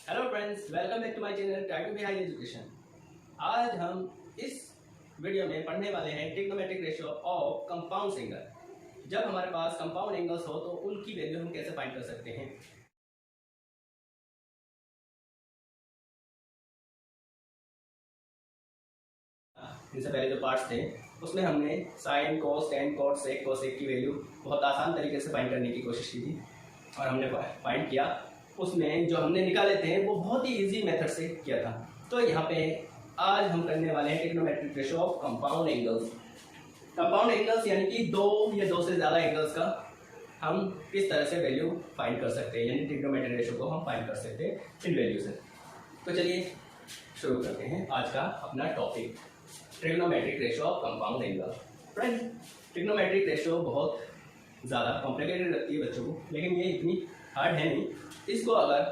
Hello friends, welcome back to my channel try to be high education. आज हम इस video में पढ़ने वाले हैं trigonometric ratio of compound angle. जब हमारे पास कंपाउंड एंगल्स हो तो उनकी वैल्यू हम कैसे फाइंड कर सकते हैं। इनसे पहले जो पार्ट्स थे उसमें हमने साइन, कोस, टेन, कॉट, सेक, कोसेक की वैल्यू बहुत आसान तरीके से फाइंड करने की कोशिश की थी और हमने फाइंड किया। उसमें जो हमने निकाले थे वो बहुत ही इजी मेथड से किया था। तो यहाँ पे आज हम करने वाले हैं trigonometric ratio of compound angles. Compound angles यानी कि दो या दो से ज़्यादा एंगल्स का हम किस तरह से वैल्यू फाइंड कर सकते हैं, यानी ट्रिग्नोमेट्रिक रेशियो को हम फाइंड कर सकते हैं इन वैल्यू से। तो चलिए शुरू करते हैं आज का अपना topic, trigonometric ratio of compound angle. Friend, trigonometric ratio बहुत ज़्यादा कॉम्प्लिकेटेड लगती है बच्चों को, लेकिन ये इतनी हार्ड है नहीं। इसको अगर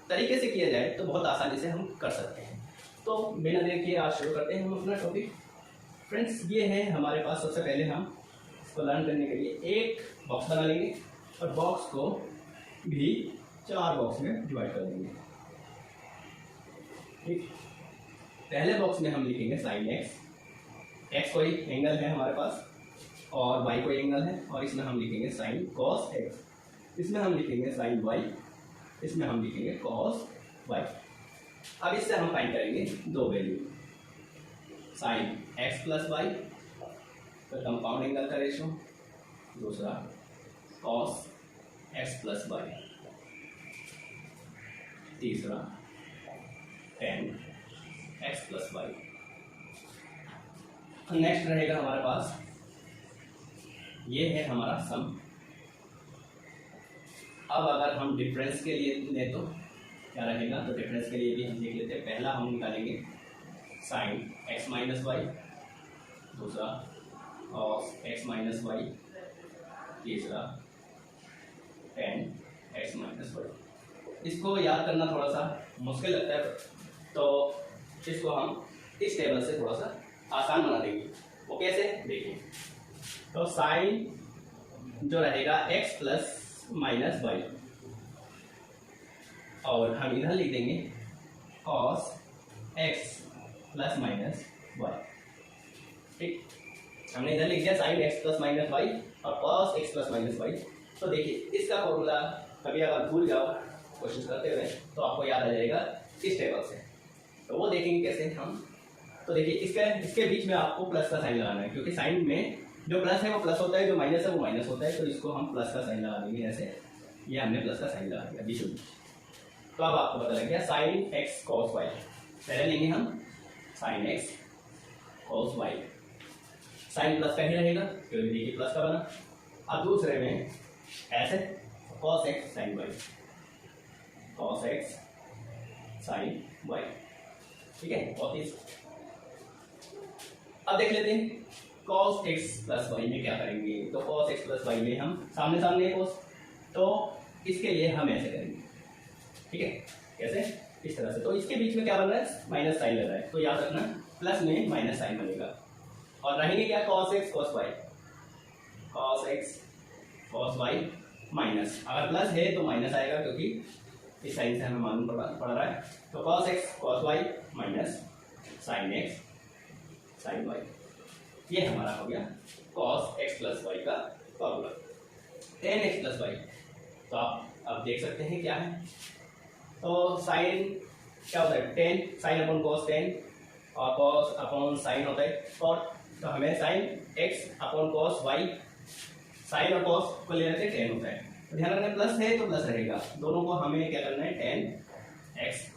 तरीके से किया जाए तो बहुत आसानी से हम कर सकते हैं। तो बिना देर किए आज शुरू करते हैं हम अपना टॉपिक। फ्रेंड्स, ये है हमारे पास। सबसे पहले हम इसको लर्न करने के लिए एक बॉक्स बना लेंगे और बॉक्स को भी 4 बॉक्स में डिवाइड कर देंगे। ठीक, पहले बॉक्स में हम लिखेंगे साइन एक्स। एक्स कोई एंगल है हमारे पास और वाई कोई एंगल है, और इसमें हम लिखेंगे साइन कॉस एक्स। इसमें हम लिखेंगे साइन वाई, इसमें हम लिखेंगे कॉस वाई। अब इससे हम फाइंड करेंगे दो value, sine x plus y तो कंपाउंड एंगल का रेशियो, दूसरा कॉस एक्स प्लस वाई, तीसरा tan x plus y. Next रहेगा हमारे पास, ये है हमारा सम। अब अगर हम डिफरेंस के लिए लें तो क्या रहेगा, तो डिफरेंस के लिए भी हम देख लेते हैं। पहला हम निकालेंगे साइन एक्स माइनस वाई, दूसरा कॉस एक्स माइनस वाई, तीसरा टेन एक्स माइनस वाई। इसको याद करना थोड़ा सा मुश्किल लगता है, तो इसको हम इस टेबल से थोड़ा सा आसान बना देंगे। वो कैसे, देखिए। तो साइन जो रहेगा एक्स प्लस माइनस वाई, और हम इधर लिख देंगे cos x plus minus y. ठीक, हमने इधर लिख दिया sine x plus minus y और cos x plus minus y. तो देखिए, इसका फॉर्मूला कभी अगर भूल जाओ कोशिश करते हुए तो आपको याद आ जाएगा इस टेबल से। तो वो देखेंगे कैसे हम। तो देखिए, इसके बीच में आपको प्लस का साइन लगाना है, क्योंकि साइन में जो प्लस है वो प्लस होता है, जो माइनस है वो माइनस होता है। तो इसको हम प्लस का साइन लगा देंगे, ऐसे ये हमने प्लस का साइन लगा दिया बीच में। तो अब आपको पता लग गया साइन एक्स कॉस वाई। पहले लेंगे हम sine x cos y, sine plus का ही रहेगा क्योंकि देखिए प्लस का बना। अब दूसरे में ऐसे cos x sine y, cos x sine y. ठीक है, बहुत ही। अब देख लेते हैं cos x प्लस वाई में क्या करेंगे। तो cos x प्लस वाई में हम सामने सामने cos, तो इसके लिए हम ऐसे करेंगे। ठीक है, कैसे, इस तरह से। तो इसके बीच में क्या बन रहा है, माइनस साइन लग रहा है, तो याद रखना प्लस में माइनस साइन बनेगा। और रहेंगे क्या, cos x cos y, cos x cos y minus. अगर प्लस है तो माइनस आएगा, क्योंकि इस साइन से हमें मालूम पड़ रहा है। तो cos x cos y minus sine x sine y। ये हमारा हो गया cos x प्लस वाई का formula. Tan x plus y, तो आप अब देख सकते हैं क्या है। तो साइन क्या होता है, tan, sine upon cos tan, और कॉस अपॉन साइन होता है कॉट। तो हमें sine x upon cos y, sine और कॉस को ले लेते हैं, टेन होता है। तो ध्यान रखना प्लस है तो प्लस रहेगा, दोनों को हमें क्या करना है, टेन एक्स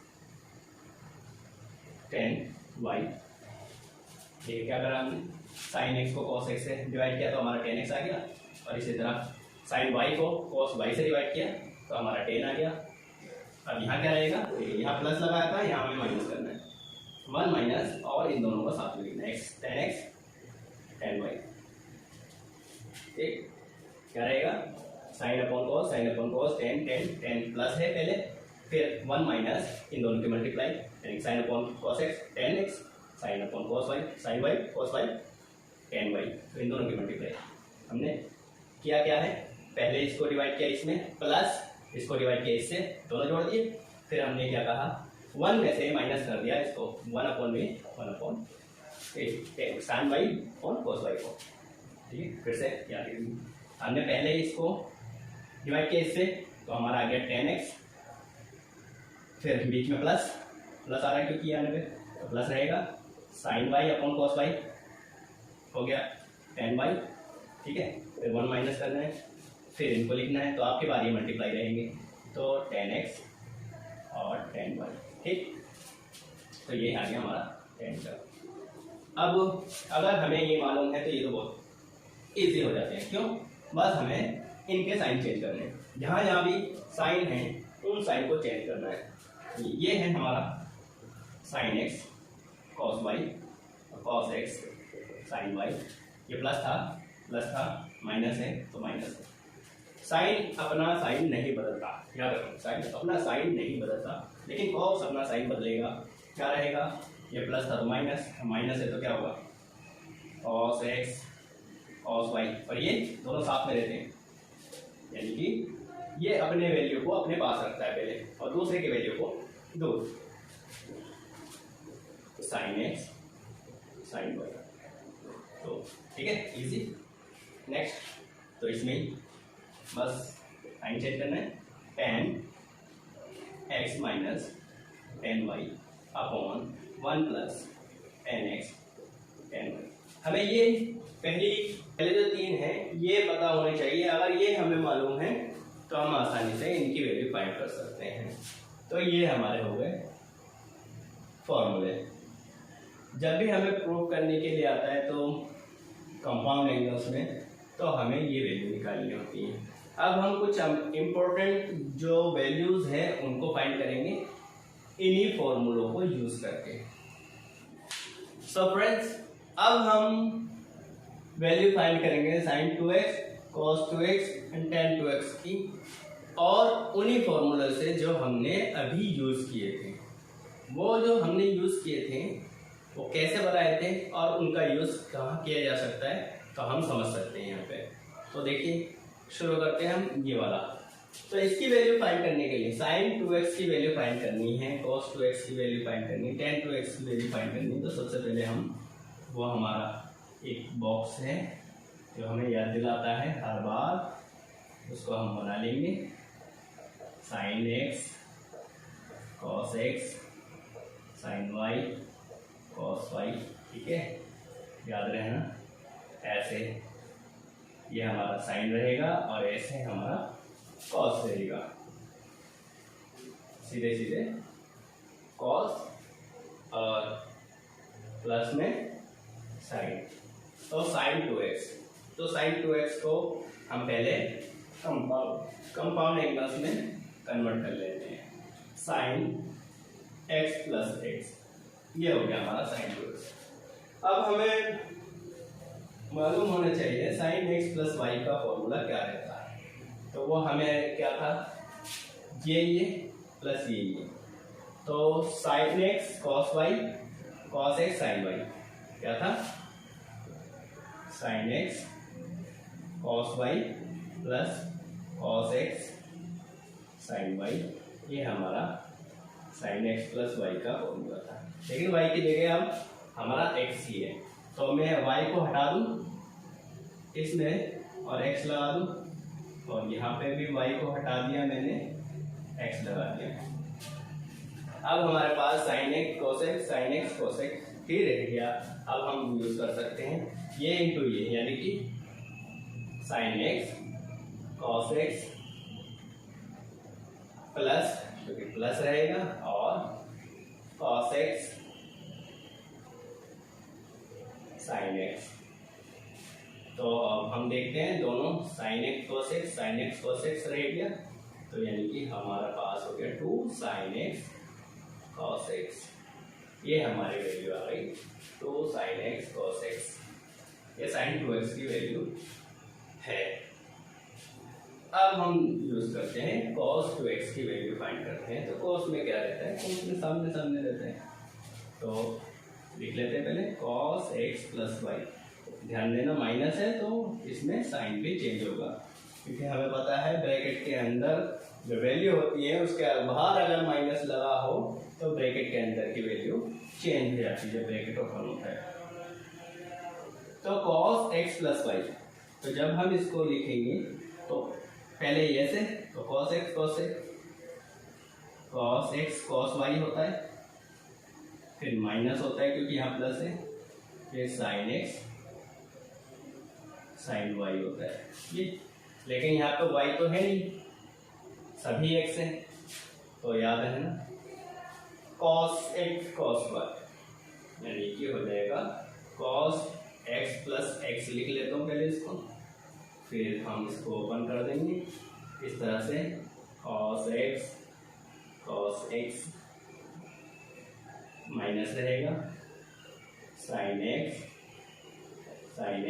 टेन वाई। ठीक है, क्या करा हमने, साइन एक्स को कॉस एक्स से डिवाइड किया तो हमारा टेन एक्स आ गया, और इसी तरह साइन वाई को कॉस वाई से डिवाइड किया तो हमारा टेन आ गया। अब यहाँ क्या रहेगा, यहाँ प्लस लगाया था, यहाँ हमें माइनस करना है, वन माइनस, और इन दोनों को साथ में लिखना है, टेन एक्स टेन वाई। ठीक, क्या रहेगा, sign upon cos ten ten ten plus है पहले, फिर वन माइनस इन दोनों की मल्टीप्लाई, यानी sine upon cos x tan x, sine upon cos y sine y cos y tan y. तो इन दोनों की मल्टीप्लाई हमने किया क्या है, पहले इसको डिवाइड किया इसमें, प्लस इसको डिवाइड किया इससे, दोनों जोड़ दिए, फिर हमने क्या कहा, 1 में से माइनस कर दिया इसको, 1/1 साइन वाई और कोस वाई को। ठीक है, फिर से याद करिए, हमने पहले इसको डिवाइड किया इससे, तो हमारा आ गया 10x, फिर बीच में प्लस आ रहा है क्योंकि यहाँ पे तो प्लस रहेगा, sine y upon cos y हो गया 10y। ठीक है, फिर 1 माइनस करना है, फिर इनको लिखना है, तो आपके बाद ये मल्टीप्लाई रहेंगे, तो 10x और 10y। ठीक, तो ये आ गया हमारा 10 का। अब अगर हमें ये मालूम है तो ये तो बहुत ईजी हो जाते हैं, क्यों, बस हमें इनके साइन चेंज करने हैं, जहाँ जहाँ भी साइन है उन साइन को चेंज करना है। ये है हमारा sine x cos y, cos x sine y, ये प्लस था माइनस है तो माइनस है। साइन अपना साइन नहीं बदलता, याद रखो, साइन अपना साइन नहीं बदलता, लेकिन कॉस अपना साइन बदलेगा। क्या रहेगा, ये प्लस था तो माइनस, माइनस है तो क्या होगा, कॉस एक्स कॉस वाई, और ये दोनों साथ में रहते हैं, यानी कि ये अपने वैल्यू को अपने पास रखता है पहले और दूसरे के वैल्यू को दूर, साइन एक्स साइन वाई। तो ठीक है, इजी। नेक्स्ट, तो इसमें बस साइन चेंज करना है, tan x minus tan y upon 1 plus tan x tan y। हमें ये पहले जो 3 हैं ये पता होने चाहिए, अगर ये हमें मालूम है तो हम आसानी से इनकी वैल्यू फाइंड कर सकते हैं। तो ये हमारे हो गए फॉर्मूले। जब भी हमें प्रूव करने के लिए आता है तो कंपाउंड एंगल्स में, तो हमें ये वैल्यू निकालनी होती है। अब हम कुछ इम्पोर्टेंट जो वैल्यूज़ हैं उनको फाइंड करेंगे इन्हीं फॉर्मूलों को यूज़ करके। सो फ्रेंड्स, अब हम वैल्यू फाइंड करेंगे sin 2x cos 2x and tan 2x की, और उन्हीं फॉर्मूले से जो हमने अभी यूज़ किए थे। वो जो हमने यूज़ किए थे वो कैसे बनाए थे और उनका यूज़ कहाँ किया जा सकता है, तो हम समझ सकते हैं यहाँ पे। तो देखिए, शुरू करते हैं हम ये वाला। तो इसकी वैल्यू फाइंड करने के लिए sin 2x की वैल्यू फाइंड करनी है, cos 2x की वैल्यू फाइंड करनी है, tan 2x की वैल्यू फाइंड करनी है। तो सबसे पहले हम वो हमारा एक बॉक्स है जो हमें याद दिलाता है हर बार, उसको हम बना लेंगे। sin x cos x sin y cos y, ठीक है, याद रहना। ऐसे ये हमारा साइन रहेगा और ऐसे हमारा कॉस रहेगा, सीधे सीधे कॉस और प्लस में साइन। तो sin 2x, तो sin 2x को हम पहले कंपाउंड एंगल्स में कन्वर्ट कर लेते हैं। sin x प्लस x, ये हो गया हमारा sin 2x। अब हमें मालूम होना चाहिए sin x प्लस y का फॉर्मूला क्या रहता है। तो वो हमें क्या था, ये प्लस ये, तो sin x cos y cos x sin y क्या था, sin x cos y plus cos x sin y, ये हमारा sin x प्लस y का फॉर्मूला था। लेकिन y की जगह अब हमारा x ही है, तो मैं y को हटा दूं इसमें और x लगा दूं, और यहाँ पे भी y को हटा दिया मैंने, x लगा दिया। अब हमारे पास sin x cos x ही रह गया। अब हम यूज कर सकते हैं ये इंटू ये, यानी कि sin x cos x plus, क्योंकि प्लस रहेगा, और cos x sin x। तो अब हम देखते हैं दोनों sin x cos x रह गया, तो यानी कि हमारा पास हो गया 2 sin x cos x, ये हमारी वैल्यू आ गई 2 sin x cos x। ये sin 2x की वैल्यू है। अब हम यूज करते हैं cos 2x की वैल्यू फाइंड करते हैं। तो cos में क्या रहता है, cos में सामने रहता है, तो लिख लेते हैं पहले cos x प्लस y। ध्यान देना माइनस है तो इसमें साइन भी चेंज होगा, क्योंकि हमें पता है ब्रैकेट के अंदर जो वैल्यू होती है उसके बाहर अगर माइनस जाती है, ब्रैकेट ओपन होता है। तो cos x प्लस वाई, तो जब हम इसको लिखेंगे तो पहले ये से, तो cos x cos y होता है, फिर माइनस होता है क्योंकि यहाँ प्लस है, फिर sin x sin y होता है ये। लेकिन यहाँ पे y तो है नहीं, सभी x हैं, तो याद है ना, cos x cos y, यानी कि हो जाएगा cos x प्लस एक्स। लिख लेता हूँ पहले इसको, फिर हम इसको ओपन कर देंगे इस तरह से, cos x माइनस रहेगा, sin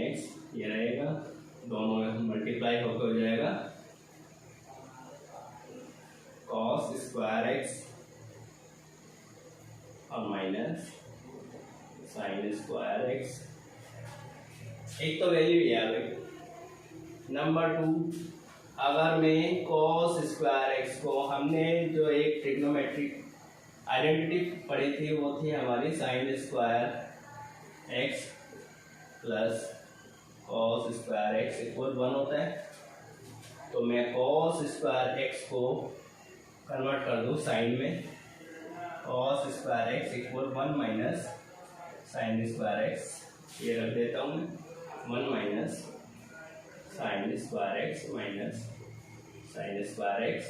x ये रहेगा, दोनों मल्टीप्लाई होकर हो जाएगा cos स्क्वायर x और माइनस sin स्क्वायर x। एक तो वैल्यू याद रखिए। नंबर 2, अगर मैं cos स्क्वायर एक्स को, हमने जो एक ट्रिग्नोमेट्रिक आइडेंटिटी पढ़ी थी वो थी हमारी sin square x plus cos square x equal 1 होता है। तो मैं cos स्क्वायर एक्स को कन्वर्ट कर दूँ साइन में, cos square x equal 1 minus sin square x, ये रख देता हूँ मैं, 1 minus sin square x minus sin square x,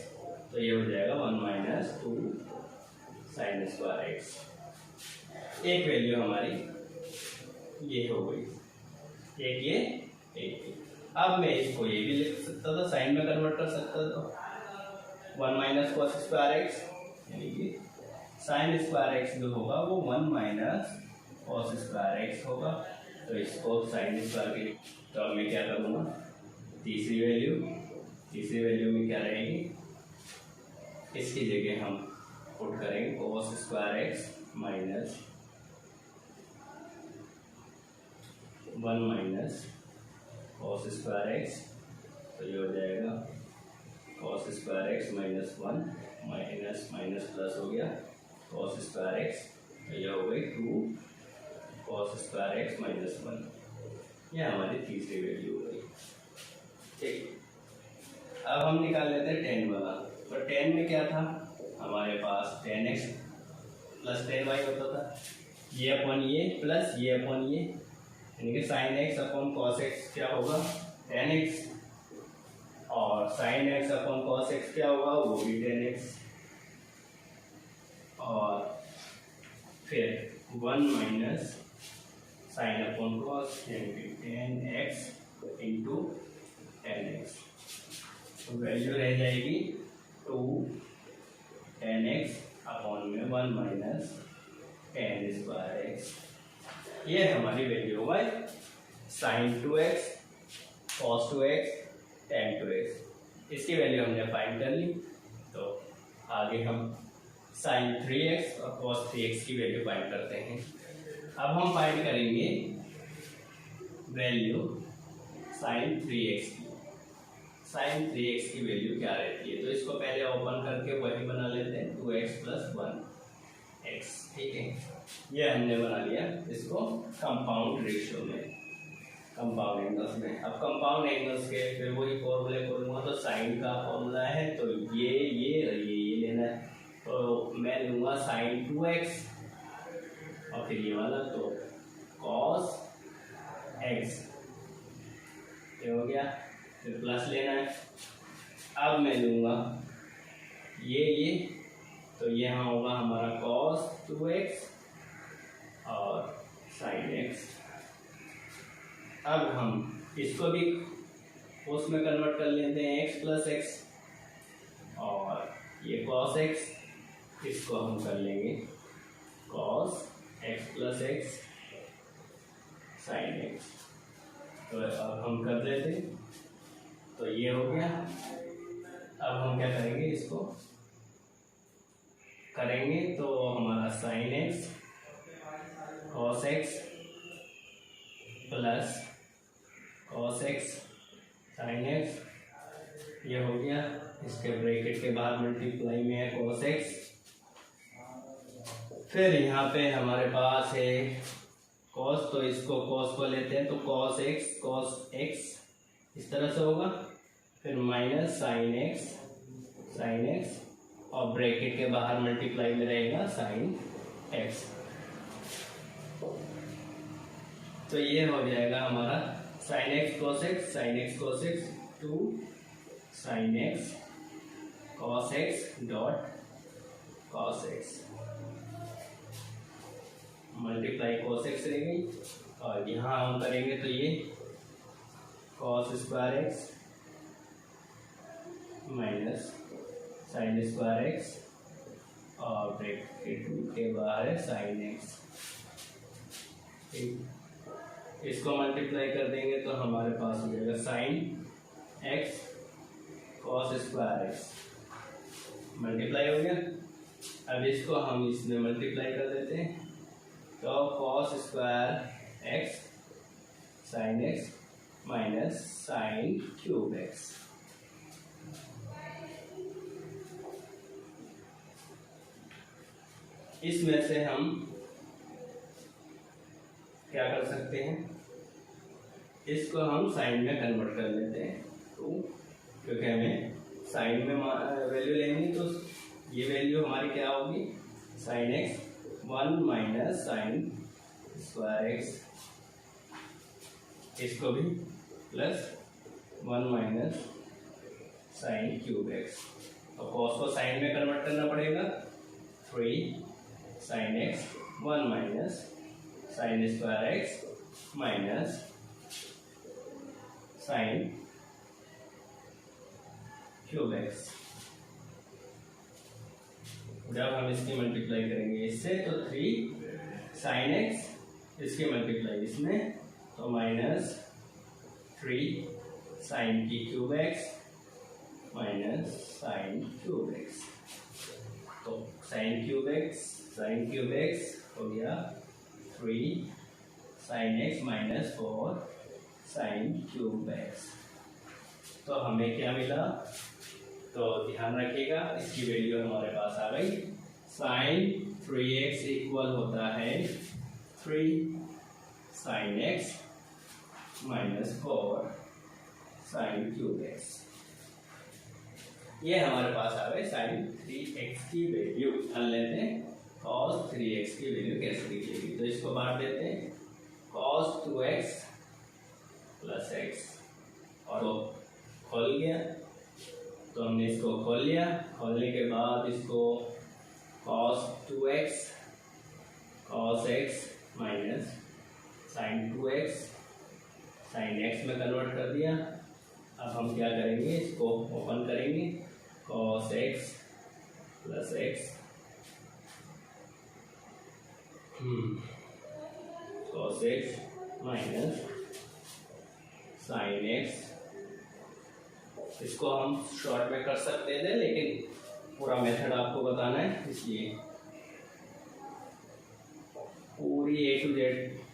तो ये हो जाएगा 1 माइनस 2 sin स्क्वायर एक्स। एक वैल्यू हमारी ये हो गई, एक ये एक ये। अब मैं इसको ये भी लिख सकता था, साइन में कन्वर्ट कर सकता था, 1 माइनस cos स्क्वायर एक्स, यानी कि sin स्क्वायर एक्स जो होगा वो 1 माइनस cos स्क्वायर एक्स होगा। तो इसको sin स्क्वायर की, तो अब मैं क्या करूँगा, तीसरी वैल्यू में क्या रहेगी, इसकी जगह हम पुट करेंगे cos square x minus 1 minus cos square x, तो ये हो जाएगा cos square x minus 1 minus minus plus हो गया cos स्क्वायर एक्स, तो ये हो गई 2 cos स्क्वायर एक्स माइनस 1। यह हमारी तीसरी वैल्यू हो गई। ठीक, अब हम निकाल लेते हैं tan वाला। तो tan में क्या था हमारे पास, tan x plus tan y होता था, ये अपन ये प्लस ये अपन ये, यानी कि sin x अपन cos x क्या होगा tan x, और sin x अपन cos x क्या होगा वो भी tan x, और फिर 1 माइनस साइन अपॉन कॉस, यानी कि tan x into tan x, तो वैल्यू रह जाएगी 2 tan x अपॉन में 1 माइनस tan स्क्वायर x। ये हमारी वैल्यू हुआ sin 2x cos 2x tan 2x। इसकी वैल्यू हमने फाइंड कर ली, तो आगे हम sin 3x और cos 3x की वैल्यू फाइंड करते हैं। अब हम फाइंड करेंगे वैल्यू sin 3x की। sin 3x की वैल्यू क्या रहती है, तो इसको पहले ओपन करके वही बना लेते हैं, 2x प्लस 1x। ठीक है, ये हमने बना लिया इसको कंपाउंड रेशियो में, कंपाउंड एंगल्स में। अब कंपाउंड एंगल्स के फिर वही फॉर्मूले खोलूँगा, तो साइन का फॉर्मूला है, तो ये लेना है, तो मैं लूँगा sin 2x और फिर ये वाला, तो cos x, ये हो गया, फिर प्लस लेना है। अब मैं लूँगा ये, तो यहाँ होगा हमारा cos 2x और sin x। अब हम इसको भी उसमें कन्वर्ट कर लेते हैं x प्लस एक्स, और ये cos x, इसको हम कर लेंगे cos x plus x sin x। तो अब हम कर लेते, तो ये हो गया। अब हम क्या करेंगे, इसको करेंगे तो हमारा sin x cos x plus cos x sin x, ये हो गया। इसके ब्रैकेट के बाहर मल्टीप्लाई में है cos x फिर यहाँ पे हमारे पास है कॉस, तो इसको कॉस को लेते हैं तो कॉस एक्स इस तरह से होगा, फिर माइनस साइन एक्स और ब्रैकेट के बाहर मल्टीप्लाई में रहेगा साइन एक्स। तो ये हो जाएगा हमारा sine x cos x to sine x cos x dot cos x multiply cos x रह गई, और यहाँ हम करेंगे तो ये cos square x minus sine square x और ब्रैकेट के बाहर है साइन एक्स। इसको मल्टीप्लाई कर देंगे तो हमारे पास हो जाएगा sign x cos square x multiply हो गया। अब इसको हम इसमें मल्टीप्लाई कर देते हैं तो cos square x sine x minus sine cube x. इसमें से हम क्या कर सकते हैं, इसको हम साइन में कन्वर्ट कर लेते हैं, तो क्योंकि हमें साइन में वैल्यू लेंगे तो ये वैल्यू हमारी क्या होगी, sine x 1 minus sine square x, इसको भी plus 1 minus sine cube x. तो कॉस को साइन में कन्वर्ट करना पड़ेगा, 3 sine x 1 minus sine square x minus sine cube x. जब हम इसकी मल्टीप्लाई करेंगे इससे तो 3 साइन एक्स इसकी मल्टीप्लाई इसमें तो माइनस 3 साइन की cube x minus sine cube x. तो साइन क्यूब एक्स हो गया 3 sine x minus 4 sine cube x. तो हमें क्या मिला, तो ध्यान रखिएगा इसकी वैल्यू हमारे पास आ गई, साइन 3x इक्वल होता है 3 sine x minus 4 sine cube x. ये हमारे पास आ गए साइन 3x की वैल्यू। ध्यान लेते हैं cos 3x की वैल्यू कैसे निकलेगी, तो इसको बांट देते हैं cos 2x प्लस एक्स, और वो खोल गया तो हमने इसको खोल लिया, खोलने के बाद इसको cos 2x cos x minus sine 2x sine x में कन्वर्ट कर दिया। अब हम क्या करेंगे, इसको ओपन करेंगे, cos x plus x cos x minus sine x। इसको हम शॉर्ट में कर सकते थे लेकिन पूरा मेथड आपको बताना है, इसलिए पूरी A to Z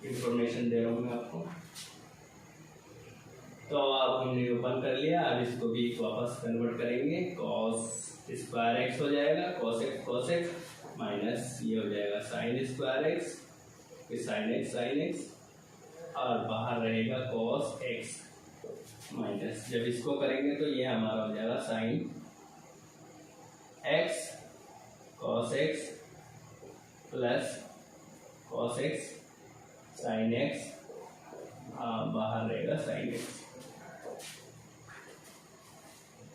इंफॉर्मेशन दे रहा हूँ मैं आपको। तो अब हमने ओपन कर लिया, अब इसको भी वापस कन्वर्ट करेंगे, cos स्क्वायर एक्स हो जाएगा cos एक्स माइनस ये हो जाएगा साइन स्क्वायर एक्स, फिर साइन एक्स और बाहर रहेगा cos एक्स माइनस, जब इसको करेंगे तो ये हमारा हो जाएगा sine x cos x plus cos x sine x, बाहर रहेगा साइन एक्स।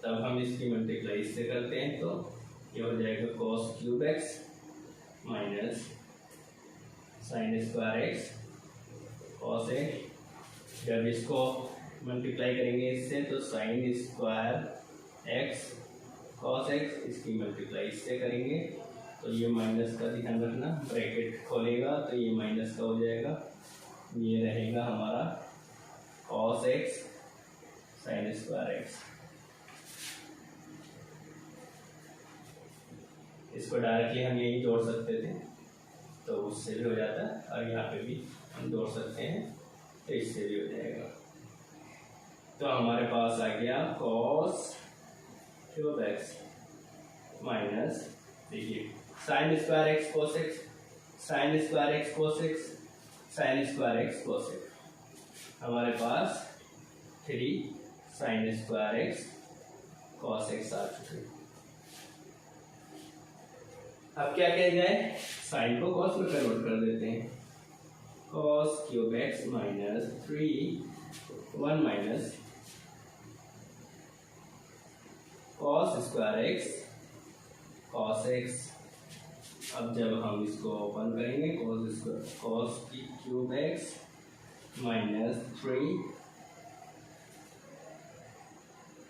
तब हम इसकी मल्टीप्लाई इससे करते हैं तो ये हो जाएगा cos cube x minus sine square x cos x. जब इसको मल्टीप्लाई करेंगे इससे तो sign square x cos x, इसकी मल्टीप्लाई इससे करेंगे तो ये माइनस का ध्यान रखना, ब्रैकेट खोलेगा तो ये माइनस का हो जाएगा, ये रहेगा हमारा cos x sine square x. इसको डायरेक्टली हम यही जोड़ सकते थे तो उससे भी हो जाता है, और यहाँ पे भी हम जोड़ सकते हैं तो इससे भी हो जाएगा। तो हमारे पास आ गया cos क्यूब एक्स माइनस, देखिए sine square x cos x sine square x cos x, sine square x cos x, हमारे पास 3 sine square x cos x आ चुके। अब क्या किया जाए, साइन को कॉस में कन्वर्ट कर देते हैं। Cos cube x minus 1 minus cos square x cos x. अब जब हम इसको ओपन करेंगे, कॉस की cube x minus 3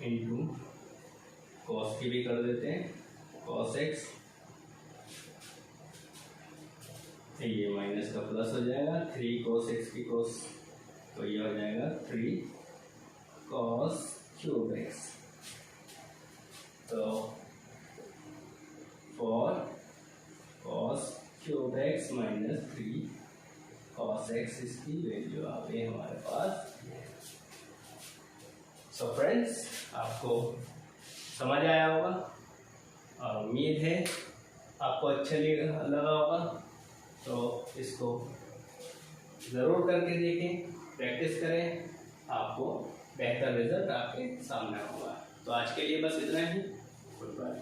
into cos की भी कर देते हैं कॉस एक्स, ये माइनस का प्लस हो जाएगा, 3 कॉस एक्स की कॉस, तो ये हो जाएगा 3 कॉस क्यूब एक्स। तो 4 cos cube x minus 3 cos x, इसकी वैल्यू आ गई हमारे पास। सो फ्रेंड्स, आपको समझ आया होगा और उम्मीद है आपको अच्छा लगा होगा। तो इसको ज़रूर करके देखें, प्रैक्टिस करें, आपको बेहतर रिजल्ट आपके सामने होगा। तो आज के लिए बस इतना ही। Good bye.